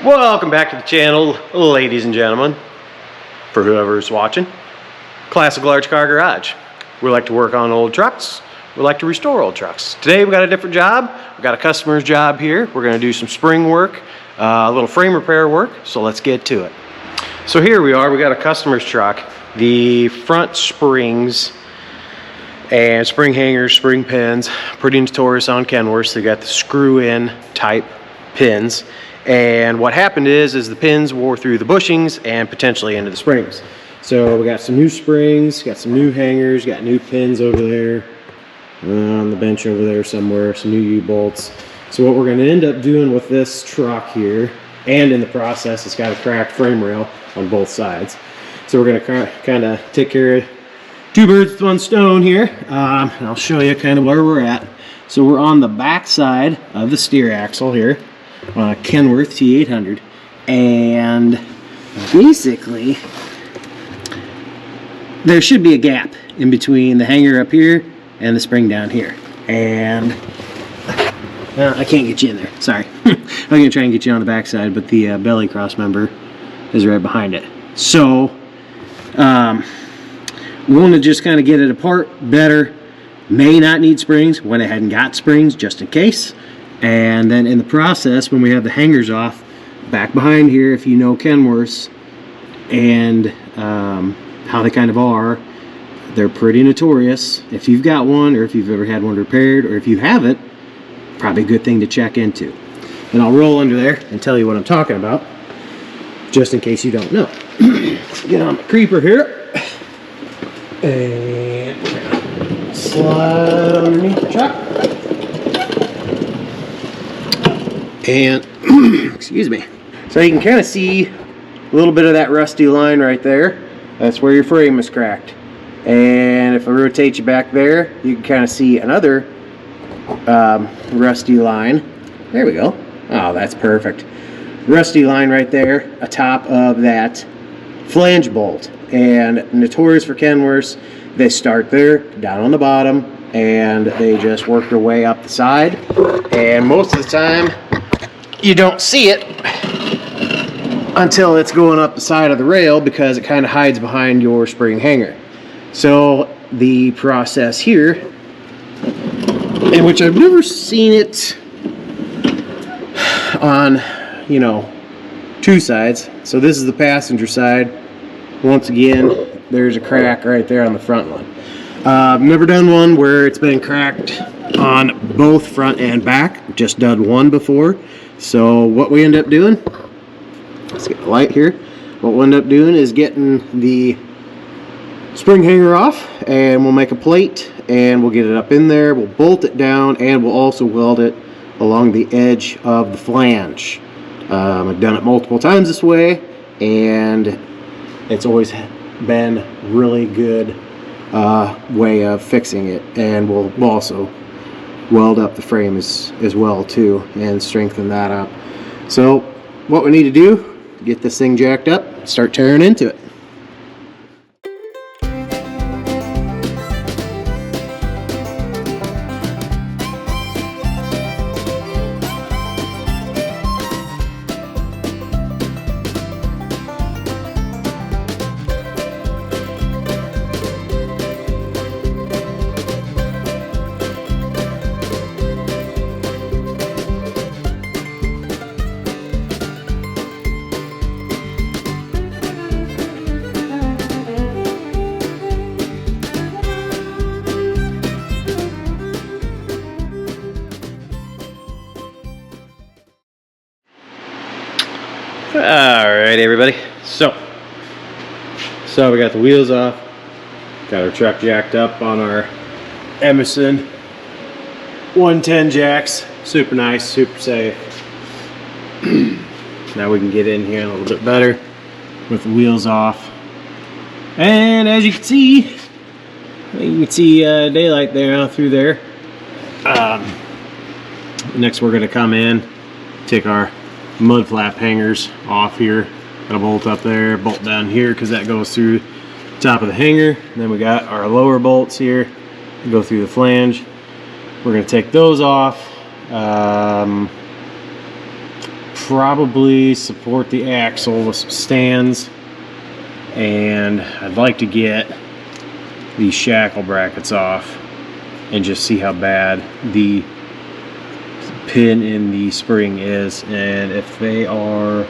Welcome back to the channel, ladies and gentlemen, for whoever's watching. Classic LargeCar Garage. We like to work on old trucks. We like to restore old trucks. Today we got a different job. We got a customer's job here. We're going to do some spring work, a little frame repair work, so let's get to it. So here we are, we got a customer's truck. The front springs and spring hangers, spring pins, pretty notorious on Kenworth. They got the screw-in type pins. And what happened is the pins wore through the bushings and potentially into the springs. So we got some new springs, got some new hangers, got new pins over there on the bench over there somewhere, some new U-bolts. So what we're going to end up doing with this truck here, and in the process, it's got a cracked frame rail on both sides. So we're going to kind of take care of two birds with one stone here, and I'll show you kind of where we're at. So we're on the back side of the steer axle here on a Kenworth T800, and basically there should be a gap in between the hanger up here and the spring down here, and I can't get you in there, sorry. I'm gonna try and get you on the back side, but the belly cross member is right behind it. So we want to just kind of get it apart better. May not need springs, went ahead and got springs just in case. And then in the process, when we have the hangers off, back behind here, if you know Kenworths and how they kind of are, they're pretty notorious. If you've got one, or if you've ever had one repaired, or if you haven't, probably a good thing to check into. And I'll roll under there and tell you what I'm talking about, just in case you don't know. Let's get on the creeper here, and we're gonna slide underneath the truck. And excuse me, so you can kind of see a little bit of that rusty line right there. That's where your frame is cracked. And if I rotate you back there, you can kind of see another rusty line. There we go. Oh, that's perfect. Rusty line right there atop of that flange bolt. And notorious for Kenworths, they start there down on the bottom and they just work their way up the side, and most of the time you don't see it until it's going up the side of the rail, because it kind of hides behind your spring hanger. So the process here, in which I've never seen it on, you know, two sides. So this is the passenger side. Once again, there's a crack right there on the front one. I've never done one where it's been cracked on both front and back. Just done one before. So what we end up doing, let's get the light here. What we'll end up doing is getting the spring hanger off, and we'll make a plate and we'll get it up in there. We'll bolt it down, and we'll also weld it along the edge of the flange. I've done it multiple times this way, and it's always been really good way of fixing it. And we'll also weld up the frame as well too, and strengthen that up. So what we need to do, get this thing jacked up, start tearing into it. Alright everybody, so we got the wheels off, got our truck jacked up on our Emerson 110 jacks. Super nice, super safe. Now we can get in here a little bit better with the wheels off. And as you can see daylight there out through there. Next we're going to come in, take our mud flap hangers off here. Got a bolt up there, bolt down here because that goes through the top of the hanger. And then we got our lower bolts here that go through the flange. We're going to take those off. probably support the axle with some stands, and I'd like to get these shackle brackets off and just see how bad the pin in the spring is, and if they are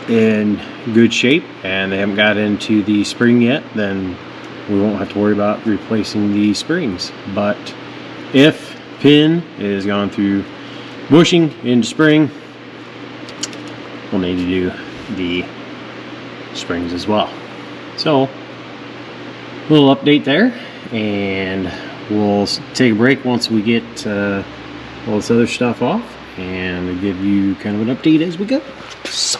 in good shape and they haven't got into the spring yet, then we won't have to worry about replacing the springs. But if pin is gone through bushing into spring, we'll need to do the springs as well. So a little update there, and we'll take a break once we get all this other stuff off, and I'll give you kind of an update as we go. So.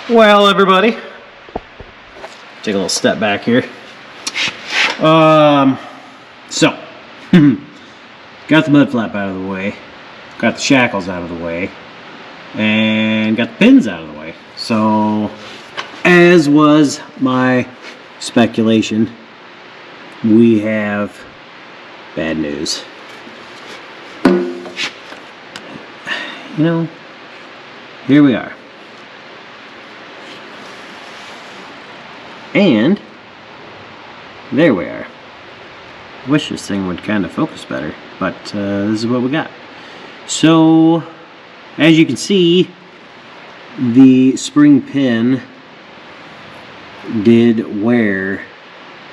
Well, everybody, take a little step back here. So got the mud flap out of the way, got the shackles out of the way, and got the pins out of the way. So, as was my speculation, we have bad news. You know, here we are. And there we are. I wish this thing would kind of focus better, but this is what we got. So, as you can see, the spring pin did wear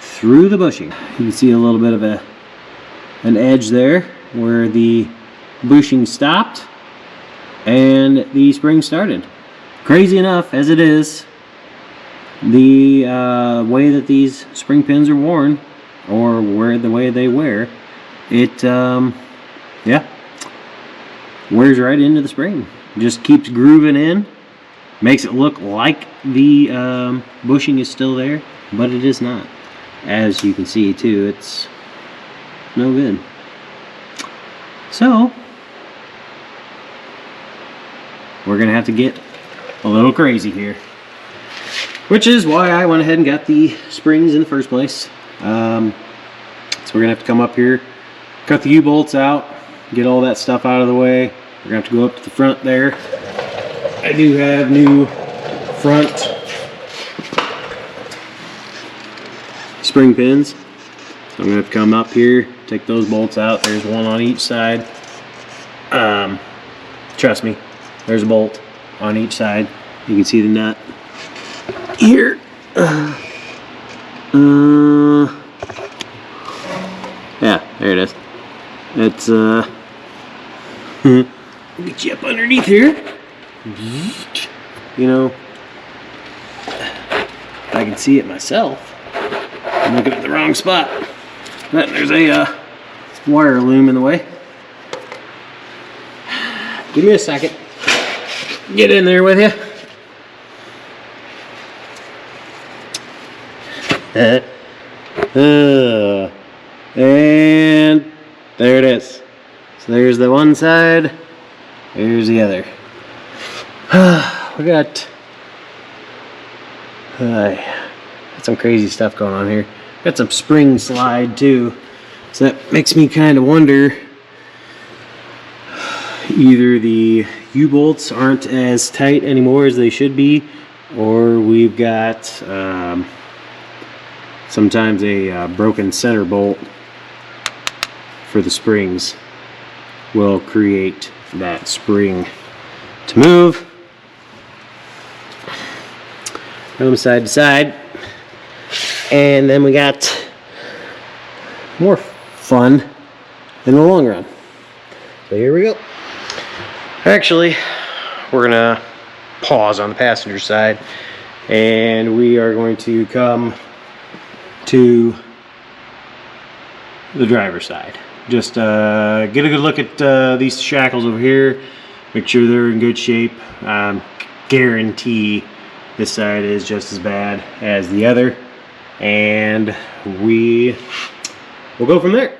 through the bushing. You can see a little bit of an edge there where the bushing stopped and the spring started. Crazy enough as it is, the way that these spring pins are worn, or the way they wear, it yeah, wears right into the spring. Just keeps grooving in, makes it look like the bushing is still there, but it is not. As you can see too, it's no good. So we're gonna have to get a little crazy here, which is why I went ahead and got the springs in the first place. So we're gonna have to come up here, cut the U-bolts out, get all that stuff out of the way. We're gonna have to go up to the front there. I do have new front spring pins. So I'm gonna have to come up here, take those bolts out. There's one on each side. Trust me, there's a bolt on each side. You can see the nut here. Yeah, there it is. It's get you up underneath here. You know, I can see it myself. I'm looking at the wrong spot. But there's a wire loom in the way. Give me a second. Get in there with you. And there it is. So there's the one side, here's the other. We got some crazy stuff going on here. Got some spring slide too, so that makes me kind of wonder, either the U-bolts aren't as tight anymore as they should be, or we've got sometimes a broken center bolt for the springs will create that spring to move from side to side. And then we got more fun in the long run. So here we go. Actually, we're gonna pause on the passenger side and we are going to come to the driver's side. Just get a good look at these shackles over here. Make sure they're in good shape. Guarantee this side is just as bad as the other, and we will go from there.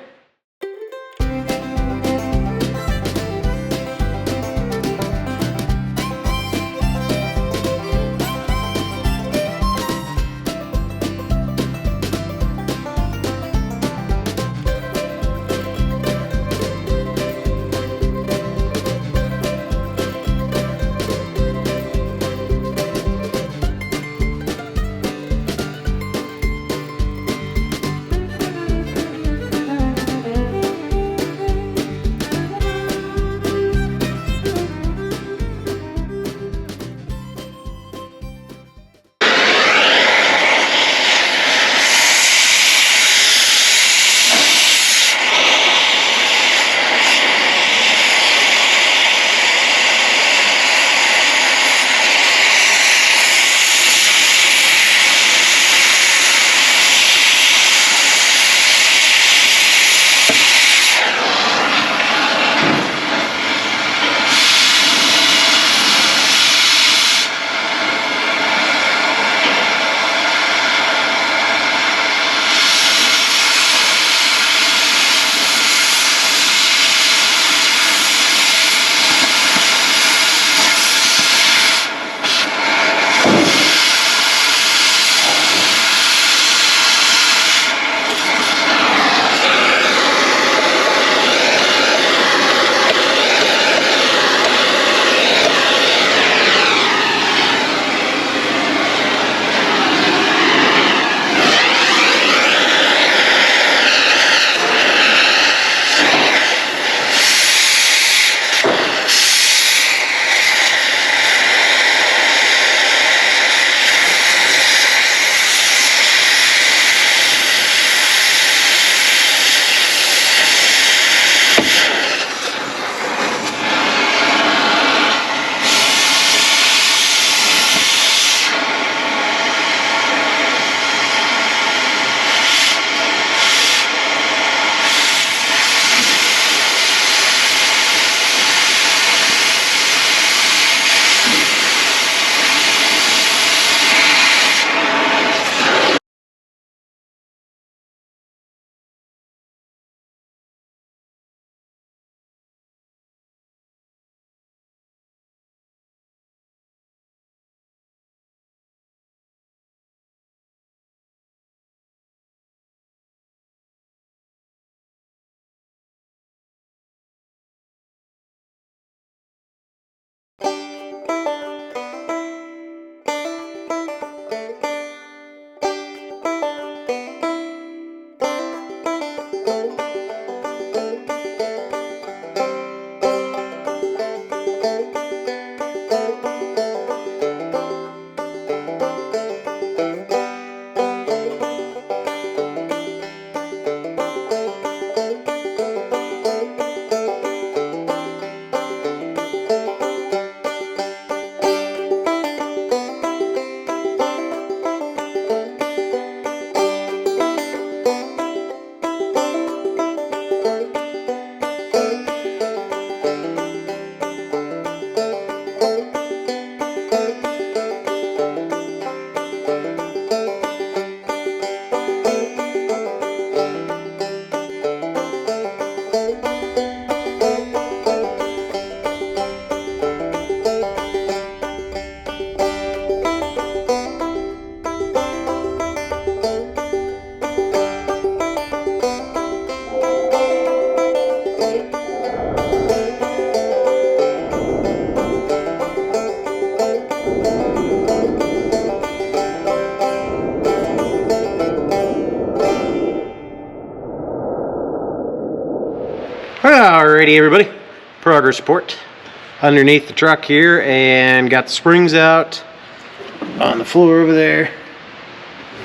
Alrighty everybody, progress report. Underneath the truck here, and got the springs out on the floor over there,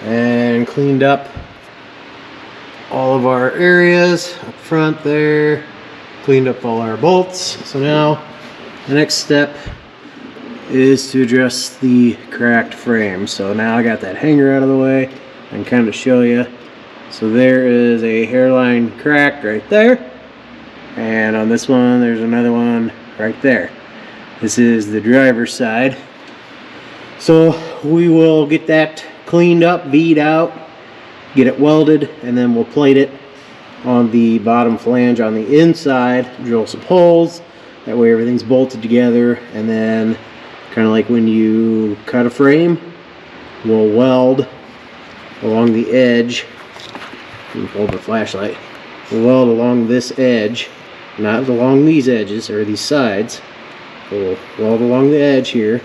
and cleaned up all of our areas up front there, cleaned up all our bolts. So now the next step is to address the cracked frame. So now I got that hanger out of the way and kind of show you. So there is a hairline crack right there, and on this one there's another one right there. This is the driver's side. So we will get that cleaned up, V'd out, get it welded, and then we'll plate it on the bottom flange on the inside, drill some holes, that way everything's bolted together, and then kind of like when you cut a frame, we'll weld along the edge. Hold the flashlight. We'll weld along this edge, not along these edges or these sides. We'll weld along the edge here.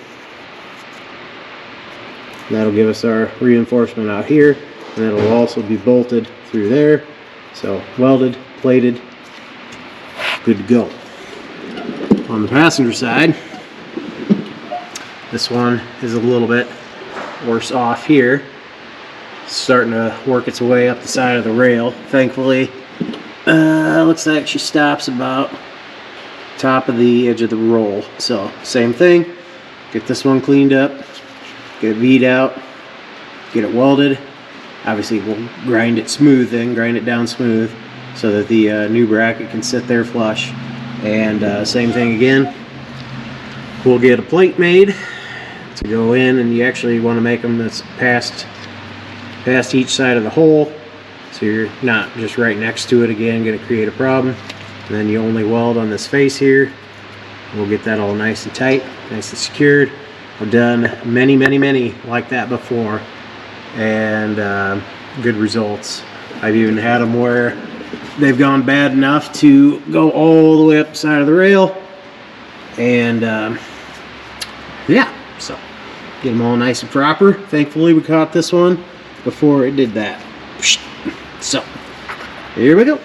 That'll give us our reinforcement out here, and it'll also be bolted through there. So welded, plated, good to go. On the passenger side, this one is a little bit worse off here. It's starting to work its way up the side of the rail. Thankfully, looks like she stops about top of the edge of the roll. So same thing, get this one cleaned up, get it V'd out, get it welded. Obviously we'll grind it smooth then, grind it down smooth so that the new bracket can sit there flush. And same thing again, we'll get a plate made to go in, and you actually want to make them that's past each side of the hole, so you're not just right next to it again, going to create a problem. And then you only weld on this face here. We'll get that all nice and tight, nice and secured. I've done many like that before, and good results. I've even had them where they've gone bad enough to go all the way up the side of the rail, and yeah, so get them all nice and proper. Thankfully we caught this one before it did that. So here we go.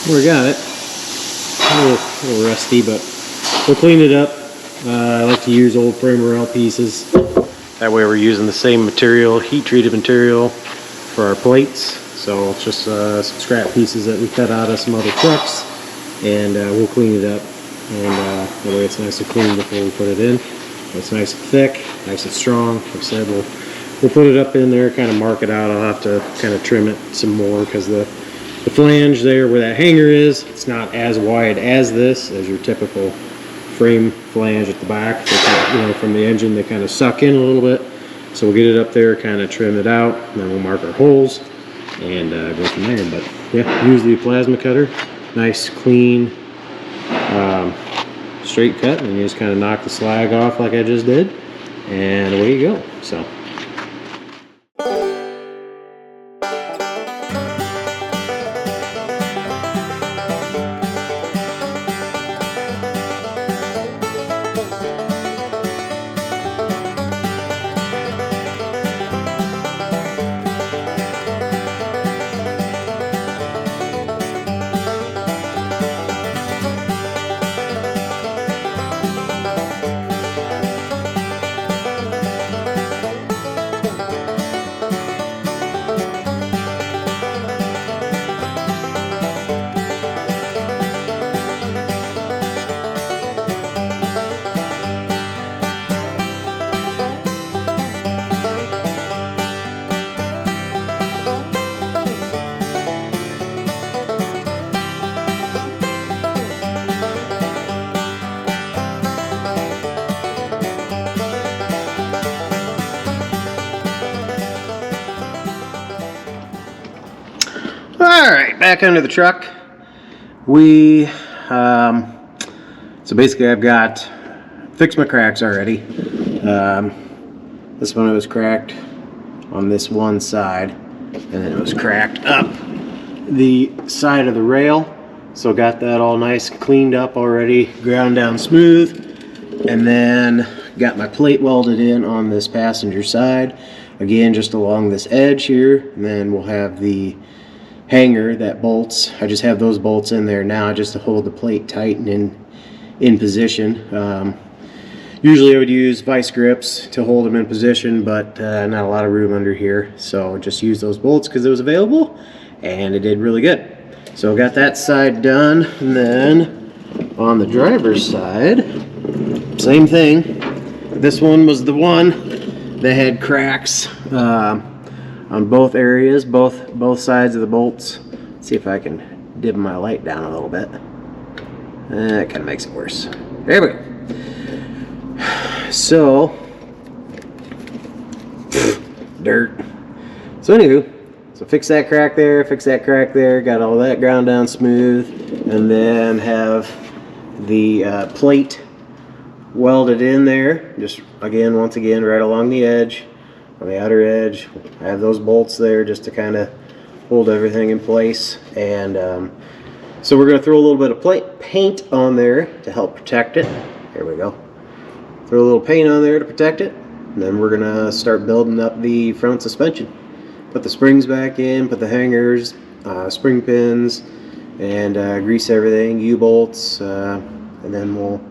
We got it. A little rusty, but we'll clean it up. I like to use old frame rail pieces. That way we're using the same material, heat treated material for our plates. So it's just some scrap pieces that we cut out of some other trucks, and we'll clean it up. And that way it's nice and clean before we put it in. It's nice and thick, nice and strong. Like I said, we'll we'll put it up in there, kind of mark it out. I'll have to kind of trim it some more because the flange there where that hanger is, it's not as wide as this, as your typical frame flange at the back. So kind of, you know, from the engine they kind of suck in a little bit. So we'll get it up there, kind of trim it out, and then we'll mark our holes and go from there. But yeah, use the plasma cutter, nice clean straight cut, and you just kind of knock the slag off like I just did, and away you go. So alright, back under the truck. So basically I've got fixed my cracks already. This one was cracked on this one side, and then it was cracked up the side of the rail. So got that all nice cleaned up already, ground down smooth, and then got my plate welded in on this passenger side. Again, just along this edge here, and then we'll have the hanger that bolts. I just have those bolts in there now just to hold the plate tight and in position. Usually I would use vice grips to hold them in position, but not a lot of room under here, so just use those bolts because it was available, and it did really good. So got that side done, and then on the driver's side, same thing. This one was the one that had cracks on both areas, both sides of the bolts. Let's see if I can dim my light down a little bit. That kind of makes it worse. There we go. So, dirt. So anywho, so fix that crack there, got all that ground down smooth, and then have the plate welded in there, just again, once again, right along the edge, on the outer edge. I have those bolts there just to kind of hold everything in place. And so we're going to throw a little bit of paint on there to help protect it. Here we go. Throw a little paint on there to protect it, and then we're going to start building up the front suspension. Put the springs back in, put the hangers, spring pins, and grease everything, U-bolts, and then we'll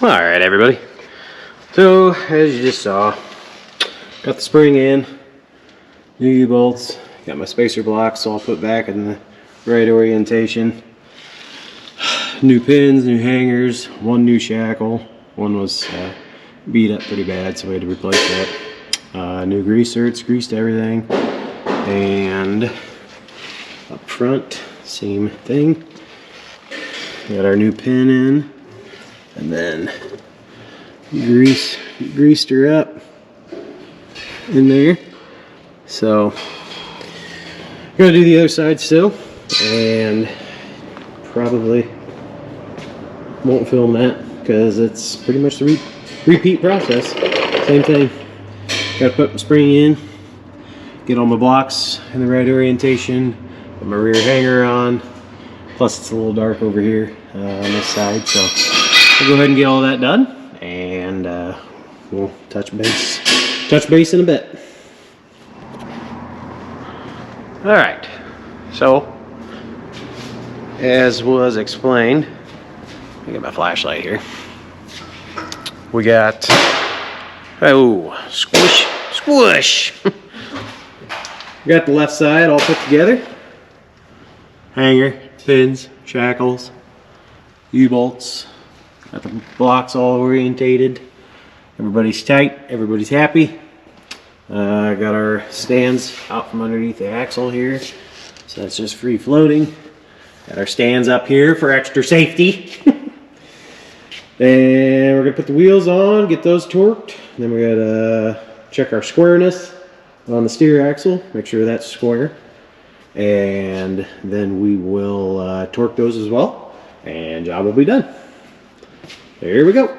Alright everybody, so as you just saw, got the spring in, new U-bolts, Got my spacer blocks all put back in the right orientation. New pins, new hangers, one new shackle. One was beat up pretty bad, so we had to replace that. New greasers, greased everything. And up front, same thing. Got our new pin in, and then greased her up in there. So gonna do the other side still, and probably won't film that because it's pretty much the repeat process. Same thing. Gotta put my spring in, get all my blocks in the right orientation, put my rear hanger on. Plus it's a little dark over here on this side, so we'll go ahead and get all that done, and we'll touch base in a bit. All right, so as was explained, let me get my flashlight here. We got, oh, squish. We got the left side all put together. Hanger, pins, shackles, U-bolts. Got the blocks all orientated. Everybody's tight, everybody's happy. Got our stands out from underneath the axle here, so that's just free floating. Got our stands up here for extra safety. And we're gonna put the wheels on, get those torqued. Then we gotta check our squareness on the steer axle, make sure that's square. And then we will torque those as well, and job will be done. There we go.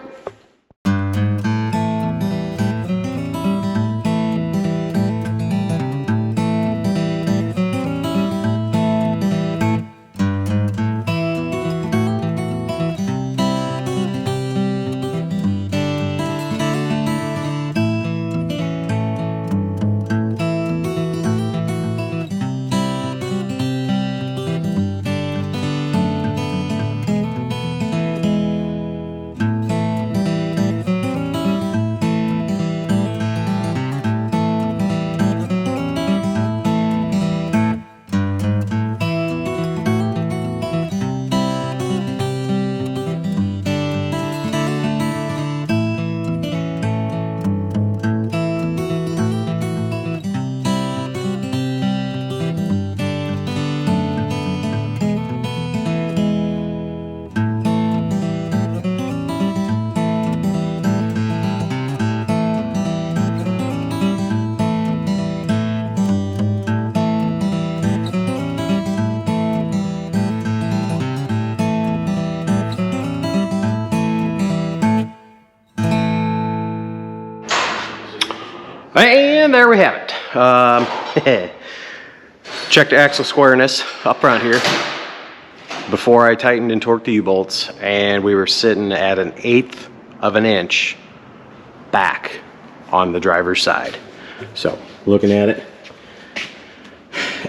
And there we have it. Checked axle squareness up front here before I tightened and torqued the U-bolts, and we were sitting at 1/8 of an inch back on the driver's side. So looking at it,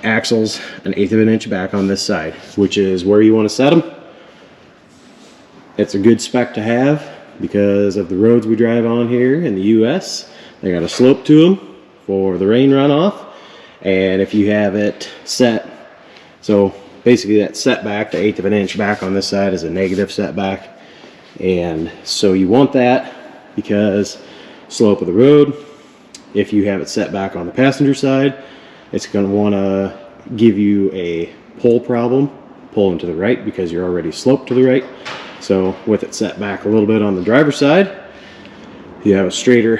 axles 1/8 of an inch back on this side, which is where you want to set them. It's a good spec to have because of the roads we drive on here in the US. They got a slope to them for the rain runoff, and if you have it set, so basically that setback, the 1/8 of an inch back on this side, is a negative setback, and so you want that because slope of the road. If you have it set back on the passenger side, it's going to want to give you a pull problem, pulling to the right because you're already sloped to the right. So with it set back a little bit on the driver's side, you have a straighter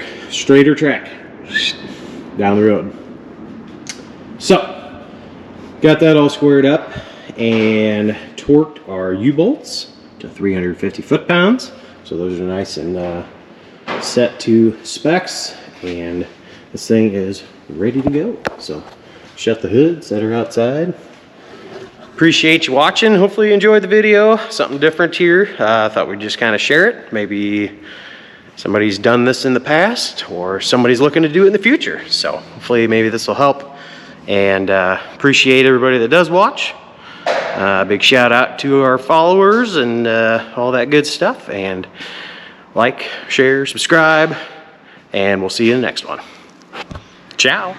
track down the road. So got that all squared up and torqued our U-bolts to 350 foot-pounds. So those are nice and set to specs, and this thing is ready to go. So shut the hood, set her outside. Appreciate you watching. Hopefully you enjoyed the video. Something different here. I thought we'd just kind of share it. Maybe somebody's done this in the past, or somebody's looking to do it in the future. So hopefully maybe this will help, and appreciate everybody that does watch. Big shout out to our followers and all that good stuff, and like, share, subscribe, and we'll see you in the next one. Ciao.